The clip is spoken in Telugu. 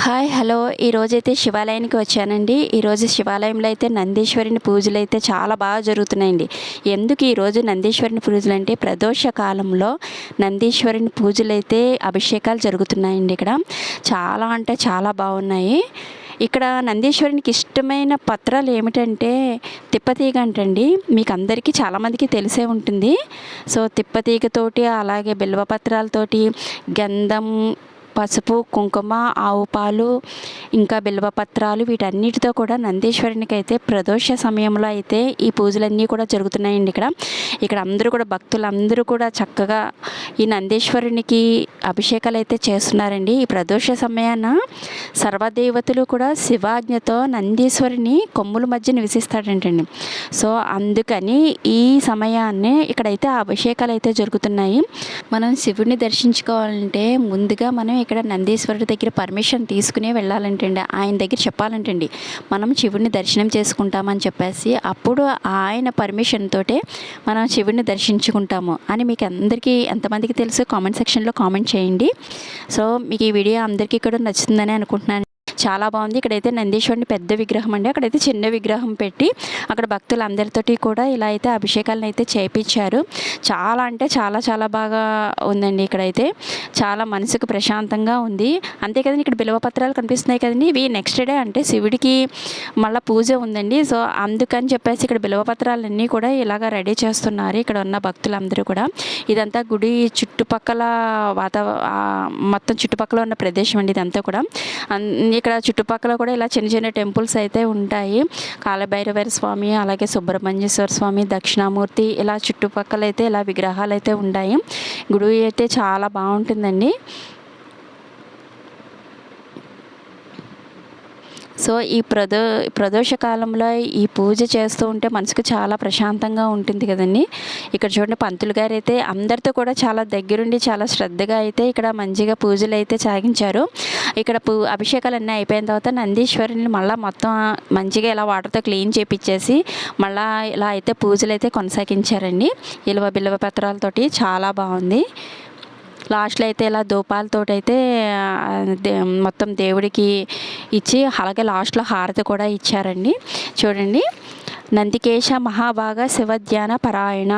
హాయ్ హలో ఈరోజైతే శివాలయానికి వచ్చానండి. ఈరోజు శివాలయంలో అయితే నందీశ్వరుని పూజలు అయితే చాలా బాగా జరుగుతున్నాయండి. ఎందుకు ఈరోజు నందీశ్వరుని పూజలు అంటే ప్రదోష కాలంలో నందీశ్వరుని పూజలు అయితే అభిషేకాలు జరుగుతున్నాయండి. ఇక్కడ చాలా అంటే చాలా బాగున్నాయి. ఇక్కడ నందీశ్వరునికి ఇష్టమైన పత్రాలు ఏమిటంటే తిప్పతీగ అంటండి. మీకు అందరికీ చాలామందికి తెలిసే ఉంటుంది. సో తిప్పతీగతోటి అలాగే బిల్వ పత్రాలతోటి గంధం, పసుపు, కుంకుమ, ఆవు పాలు, ఇంకా బిల్వపత్రాలు వీటన్నిటితో కూడా నందీశ్వరునికి అయితే ప్రదోష సమయంలో అయితే ఈ పూజలన్నీ కూడా జరుగుతున్నాయండి. ఇక్కడ అందరూ కూడా భక్తులందరూ కూడా చక్కగా ఈ నందీశ్వరునికి అభిషేకాలు అయితే చేస్తున్నారండి. ఈ ప్రదోష సమయాన సర్వదేవతలు కూడా శివాజ్ఞతో నందీశ్వరుని కొమ్ముల మధ్య నివసిస్తాడంటండి. సో అందుకని ఈ సమయాన్నే ఇక్కడైతే అభిషేకాలు అయితే జరుగుతున్నాయి. మనం శివుడిని దర్శించుకోవాలంటే ముందుగా మనం ఇక్కడ నందీశ్వరుడి దగ్గర పర్మిషన్ తీసుకునే వెళ్ళాలంటండి. ఆయన దగ్గర చెప్పాలంటండి మనం శివుడిని దర్శనం చేసుకుంటామని చెప్పేసి, అప్పుడు ఆయన పర్మిషన్ తోటే మనం శివుడిని దర్శించుకుంటాము అని మీకు అందరికీ ఎంతమందికి తెలుసు కామెంట్ సెక్షన్లో కామెంట్ చేయండి. సో మీకు ఈ వీడియో అందరికీ కూడా నచ్చుతుందని అనుకుంటున్నాను. చాలా బాగుంది. ఇక్కడైతే నందీశ్వరుని పెద్ద విగ్రహం అండి, అక్కడైతే చిన్న విగ్రహం పెట్టి అక్కడ భక్తులందరితోటి కూడా ఇలా అయితే అభిషేకాలను అయితే చేయించారు. చాలా అంటే చాలా చాలా బాగా ఉందండి. ఇక్కడైతే చాలా మనసుకు ప్రశాంతంగా ఉంది. అంతే కదండి, ఇక్కడ బిల్వపత్రాలు కనిపిస్తున్నాయి కదండి, ఇవి నెక్స్ట్ డే అంటే శివుడికి మళ్ళీ పూజ ఉందండి. సో అందుకని చెప్పేసి ఇక్కడ బిల్వపత్రాలన్నీ కూడా ఇలాగ రెడీ చేస్తున్నారు ఇక్కడ ఉన్న భక్తులందరూ కూడా. ఇదంతా గుడి చుట్టుపక్కల మొత్తం చుట్టుపక్కల ఉన్న ప్రదేశం అండి ఇదంతా కూడా. ఇక్కడ చుట్టుపక్కల కూడా ఇలా చిన్న చిన్న టెంపుల్స్ అయితే ఉంటాయి. కాలభైరవ స్వామి, అలాగే సుబ్రహ్మణ్యేశ్వర స్వామి, దక్షిణామూర్తి, ఇలా చుట్టుపక్కల అయితే ఇలా విగ్రహాలు అయితే ఉంటాయి. గుడి అయితే చాలా బాగుంటుందండి. సో ఈ ప్రదోష కాలంలో ఈ పూజ చేస్తూ ఉంటే మనసుకు చాలా ప్రశాంతంగా ఉంటుంది కదండి. ఇక్కడ చూడండి, పంతులు గారు అయితే అందరితో కూడా చాలా దగ్గరుండి చాలా శ్రద్ధగా అయితే ఇక్కడ మంచిగా పూజలు అయితే సాగించారు. ఇక్కడ అభిషేకాలు అన్నీ అయిపోయిన తర్వాత నందీశ్వరుని మళ్ళీ మొత్తం మంచిగా ఇలా వాటర్తో క్లీన్ చేపించేసి మళ్ళీ ఇలా అయితే పూజలు అయితే కొనసాగించారండి. బిల్వ పత్రాలతోటి చాలా బాగుంది. లాస్ట్లో అయితే ఇలా ధూపాలతోటైతే మొత్తం దేవుడికి ఇచ్చి అలాగే లాస్ట్లో హారతి కూడా ఇచ్చారండి. చూడండి, నందికేశ మహాభాగ శివధ్యాన పరాయణ